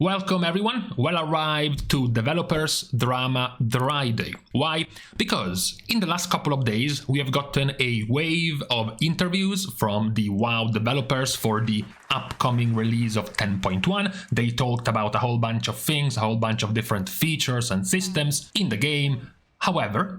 Welcome everyone, well arrived to Developers Drama Dry Day. Why? Because in the last couple of days we have gotten a wave of interviews from the WoW developers for the upcoming release of 10.1. They talked about a whole bunch of things, a whole bunch of different features and systems in the game. However,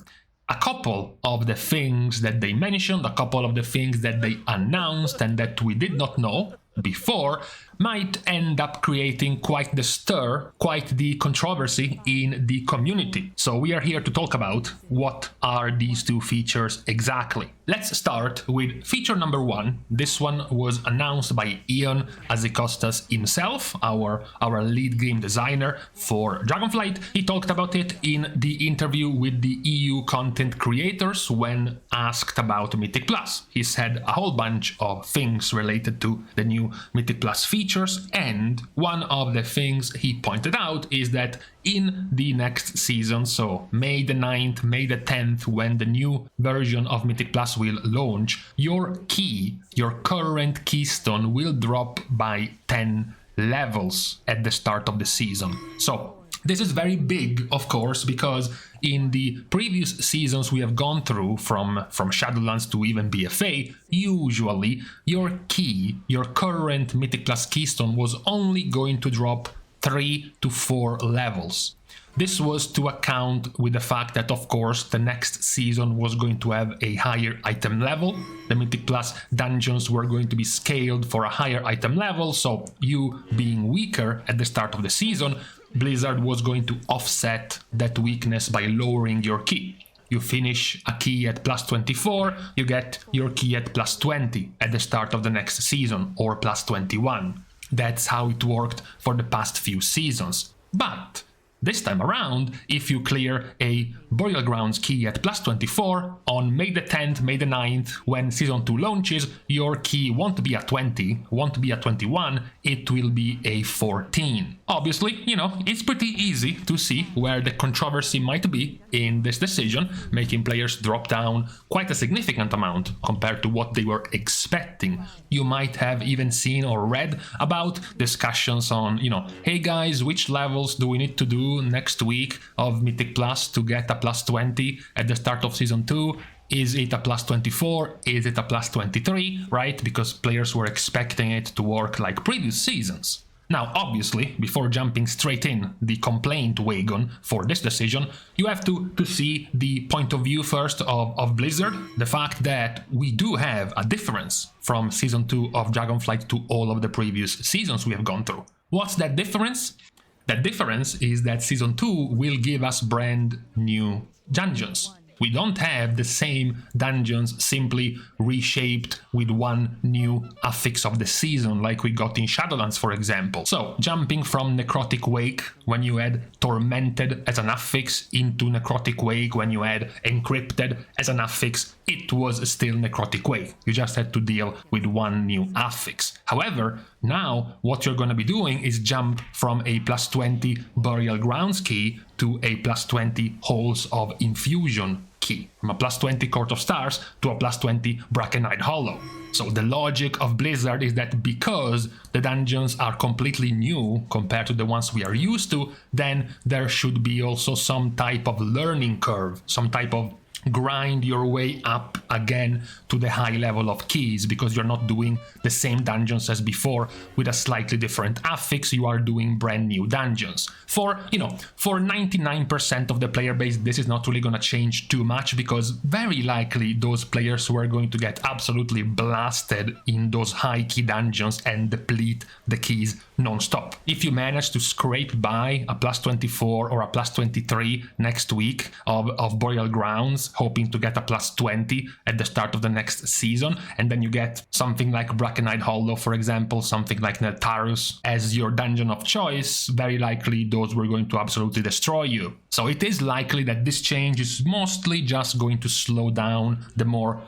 a couple of the things that they mentioned, a couple of the things that they announced and that we did not know before might end up creating quite the stir, quite the controversy in the community. So we are here to talk about what are these two features exactly. Let's start with feature number one. This one was announced by Ion Azikostas himself, our lead game designer for Dragonflight. He talked about it in the interview with the EU content creators when asked about Mythic Plus. He said a whole bunch of things related to the new Mythic Plus features, and one of the things he pointed out is that in the next season, so May the 9th, May the 10th, when the new version of Mythic Plus will launch, your key, your current Keystone, will drop by 10 levels at the start of the season. So this is very big, of course, because in the previous seasons we have gone through, from Shadowlands to even BFA, usually your key, your current Mythic Plus Keystone, was only going to drop 3 to 4 levels. This was to account with the fact that, of course, the next season was going to have a higher item level. The Mythic Plus dungeons were going to be scaled for a higher item level, so you being weaker at the start of the season, Blizzard was going to offset that weakness by lowering your key. You finish a key at plus 24, you get your key at plus 20 at the start of the next season, or plus 21. That's how it worked for the past few seasons. But this time around, if you clear a Burial Grounds key at plus 24, on May the 10th, May the 9th, when Season 2 launches, your key won't be a 20, won't be a 21, it will be a 14. Obviously, it's pretty easy to see where the controversy might be in this decision, making players drop down quite a significant amount compared to what they were expecting. You might have even seen or read about discussions on, hey guys, which levels do we need to do next week of Mythic Plus to get a plus 20 at the start of Season 2? Is it a plus 24? Is it a plus 23? Right? Because players were expecting it to work like previous seasons. Now, obviously, before jumping straight in the complaint wagon for this decision, you have to see the point of view first of Blizzard. The fact that we do have a difference from Season 2 of Dragonflight to all of the previous seasons we have gone through. What's that difference? That difference is that Season 2 will give us brand new dungeons. We don't have the same dungeons simply reshaped with one new affix of the season like we got in Shadowlands, for example. So, jumping from Necrotic Wake when you had Tormented as an affix into Necrotic Wake when you had Encrypted as an affix, it was still Necrotic Wake. You just had to deal with one new affix. However, now what you're going to be doing is jump from a plus 20 Burial Grounds key to a plus 20 Halls of Infusion key, from a plus 20 Court of Stars to a plus 20 Brackenide Hollow. So the logic of Blizzard is that because the dungeons are completely new compared to the ones we are used to, then there should be also some type of learning curve, some type of grind your way up again to the high level of keys, because you're not doing the same dungeons as before with a slightly different affix. You are doing brand new dungeons. For 99% of the player base, this is not really going to change too much, because very likely those players were going to get absolutely blasted in those high key dungeons and deplete the keys non-stop. If you manage to scrape by a plus 24 or a plus 23 next week of Burial Grounds, hoping to get a plus 20 at the start of the next season, and then you get something like Brackenide Hollow, for example, something like Neltarus as your dungeon of choice, very likely those were going to absolutely destroy you. So it is likely that this change is mostly just going to slow down the more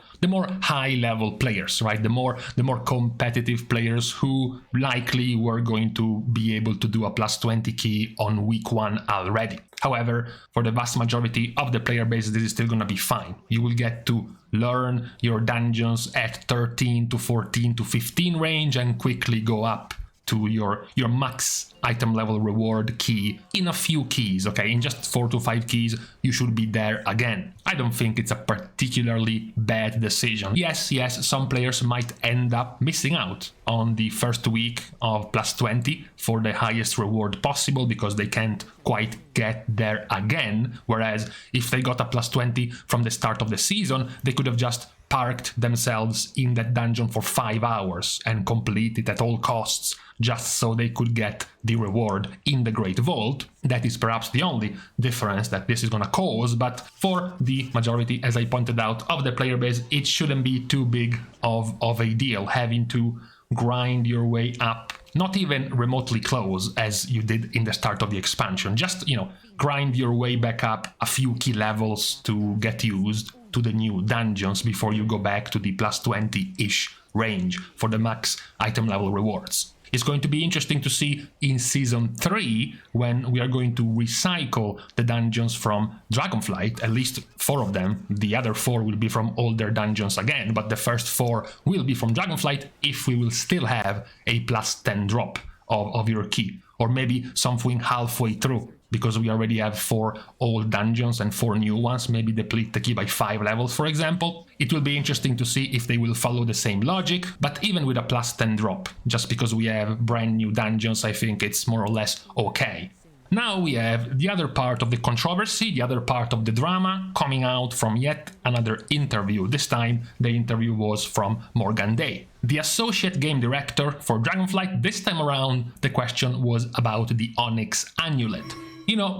high-level players, right? The more competitive players who likely were going to be able to do a plus 20 key on week 1 already. However, for the vast majority of the player base, this is still going to be fine. You will get to learn your dungeons at 13 to 14 to 15 range and quickly go up to your max item level reward key in a few keys, okay? In just 4 to 5 keys, you should be there again. I don't think it's a particularly bad decision. Yes, some players might end up missing out on the first week of plus 20 for the highest reward possible because they can't quite get there again, whereas if they got a plus 20 from the start of the season, they could have just parked themselves in that dungeon for 5 hours and complete it at all costs just so they could get the reward in the Great Vault. That is perhaps the only difference that this is gonna cause, but for the majority, as I pointed out, of the player base, it shouldn't be too big of a deal having to grind your way up, not even remotely close as you did in the start of the expansion. Just, grind your way back up a few key levels to get used to the new dungeons before you go back to the plus 20-ish range for the max item level rewards. It's going to be interesting to see in Season 3 when we are going to recycle the dungeons from Dragonflight, at least 4 of them. The other 4 will be from older dungeons again, but the first 4 will be from Dragonflight if we will still have a plus 10 drop of your key, or maybe something halfway through, because we already have 4 old dungeons and 4 new ones, maybe deplete the key by 5 levels, for example. It will be interesting to see if they will follow the same logic, but even with a plus 10 drop, just because we have brand new dungeons, I think it's more or less okay. Now we have the other part of the controversy, the other part of the drama, coming out from yet another interview. This time the interview was from Morgan Day, the associate game director for Dragonflight. This time around the question was about the Onyx Annulet.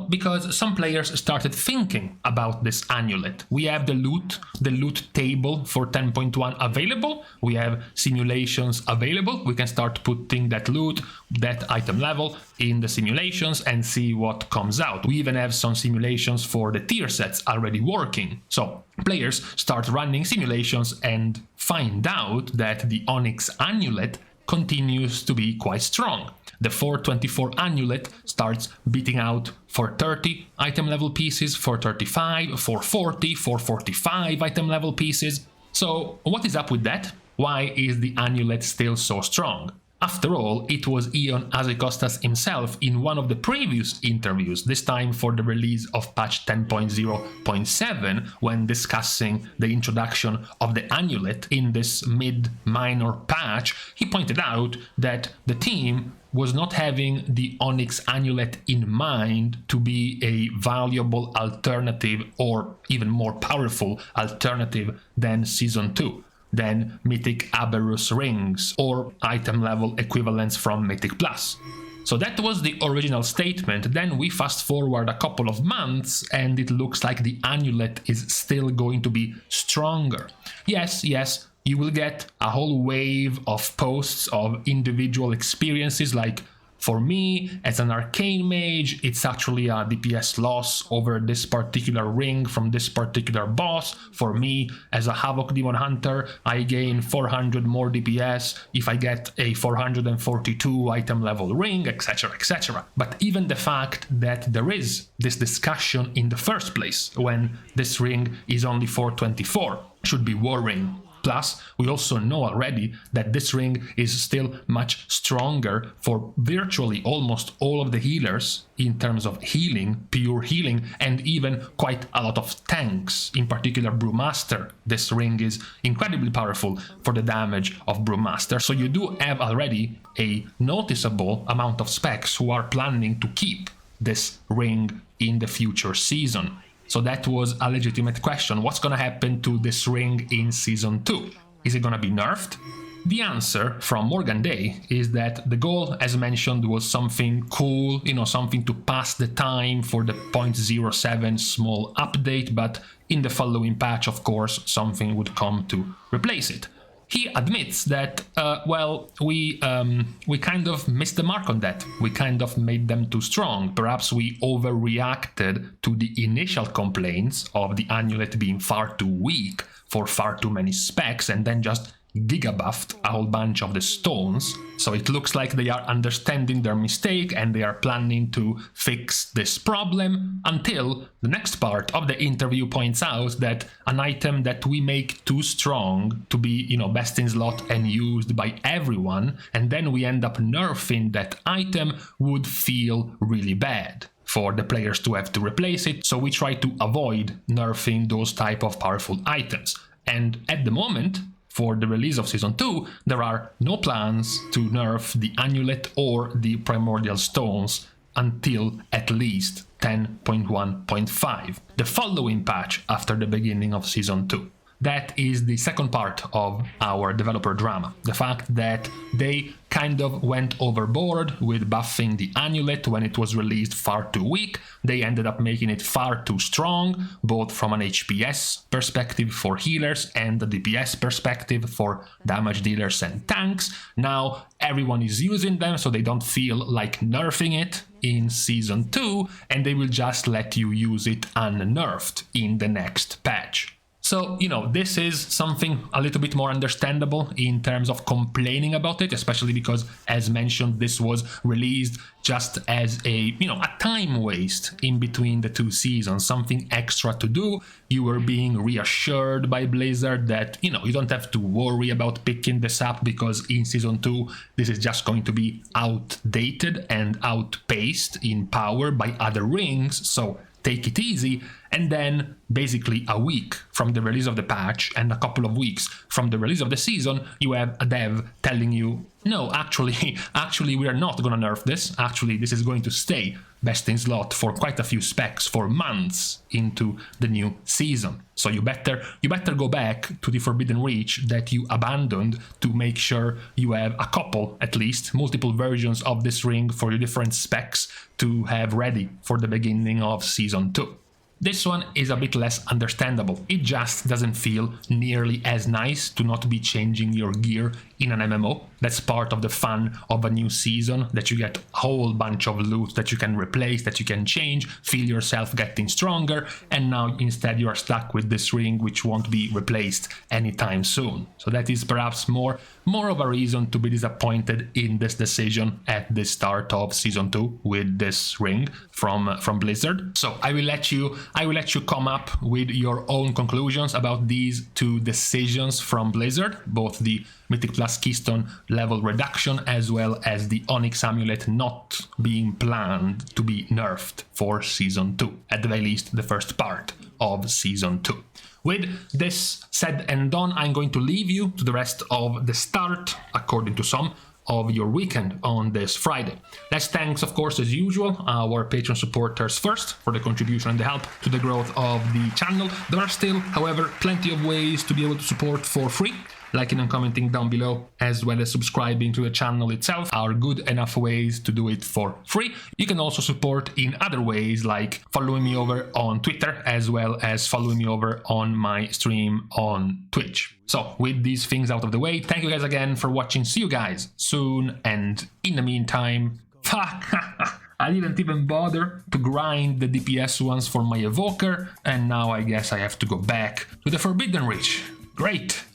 Because some players started thinking about this amulet. We have the loot table for 10.1 available. We have simulations available. We can start putting that loot, that item level in the simulations and see what comes out. We even have some simulations for the tier sets already working. So players start running simulations and find out that the Onyx Annulet continues to be quite strong. The 424 Annulet starts beating out 430 item level pieces, 435, 440, 445 item level pieces. So what is up with that? Why is the Annulet still so strong? After all, it was Ion Azekostas himself in one of the previous interviews, this time for the release of patch 10.0.7, when discussing the introduction of the Annulet in this mid-minor patch. He pointed out that the team was not having the Onyx Annulet in mind to be a valuable alternative or even more powerful alternative than Season 2. Than Mythic Aberrus rings or item level equivalents from Mythic Plus. So that was the original statement. Then we fast forward a couple of months and it looks like the Annulet is still going to be stronger. Yes, you will get a whole wave of posts of individual experiences, like for me, as an arcane mage, it's actually a DPS loss over this particular ring from this particular boss. For me, as a Havoc Demon Hunter, I gain 400 more DPS if I get a 442 item level ring, etc, etc. But even the fact that there is this discussion in the first place, when this ring is only 424, should be worrying. Plus, we also know already that this ring is still much stronger for virtually almost all of the healers in terms of healing, pure healing, and even quite a lot of tanks. In particular, Brewmaster. This ring is incredibly powerful for the damage of Brewmaster. So you do have already a noticeable amount of specs who are planning to keep this ring in the future season. So that was a legitimate question. What's gonna happen to this ring in Season 2? Is it gonna be nerfed? The answer from Morgan Day is that the goal, as mentioned, was something cool, something to pass the time for the 0.07 small update, but in the following patch, of course, something would come to replace it. He admits that, we kind of missed the mark on that. We kind of made them too strong. Perhaps we overreacted to the initial complaints of the Annulet being far too weak for far too many specs and then just gigabuffed a whole bunch of the stones, so it looks like they are understanding their mistake and they are planning to fix this problem, until the next part of the interview points out that an item that we make too strong to be, best in slot and used by everyone, and then we end up nerfing that item, would feel really bad for the players to have to replace it, so we try to avoid nerfing those type of powerful items. And at the moment, for the release of Season 2, there are no plans to nerf the Annulet or the Primordial Stones until at least 10.1.5, the following patch after the beginning of Season 2. That is the second part of our developer drama. The fact that they kind of went overboard with buffing the Annulet when it was released far too weak. They ended up making it far too strong, both from an HPS perspective for healers and a DPS perspective for damage dealers and tanks. Now everyone is using them, so they don't feel like nerfing it in Season 2, and they will just let you use it unnerfed in the next patch. So, this is something a little bit more understandable in terms of complaining about it, especially because, as mentioned, this was released just as a time waste in between the two seasons, something extra to do. You were being reassured by Blizzard that, you don't have to worry about picking this up because in Season 2, this is just going to be outdated and outpaced in power by other rings, so take it easy. And then basically a week from the release of the patch and a couple of weeks from the release of the season, you have a dev telling you, no, actually we are not going to nerf this. Actually, this is going to stay best in slot for quite a few specs for months into the new season. So you better go back to the Forbidden Reach that you abandoned to make sure you have a couple, at least, multiple versions of this ring for your different specs to have ready for the beginning of Season 2. This one is a bit less understandable. It just doesn't feel nearly as nice to not be changing your gear in an MMO. That's part of the fun of a new season, that you get a whole bunch of loot that you can replace, that you can change, feel yourself getting stronger, and now instead you are stuck with this ring which won't be replaced anytime soon. So that is perhaps more of a reason to be disappointed in this decision at the start of Season 2 with this ring from Blizzard. So I will let you come up with your own conclusions about these two decisions from Blizzard, both the Mythic Plus Keystone level reduction as well as the Onyx Amulet not being planned to be nerfed for Season 2, at the very least the first part of Season 2. With this said and done, I'm going to leave you to the rest of the start, according to some, of your weekend on this Friday. Let's thanks, of course, as usual, our Patreon supporters first for the contribution and the help to the growth of the channel. There are still, however, plenty of ways to be able to support for free. Liking and commenting down below, as well as subscribing to the channel itself, are good enough ways to do it for free. You can also support in other ways, like following me over on Twitter, as well as following me over on my stream on Twitch. So, with these things out of the way, thank you guys again for watching. See you guys soon, and in the meantime, I didn't even bother to grind the DPS ones for my evoker, and now I guess I have to go back to the Forbidden Reach. Great!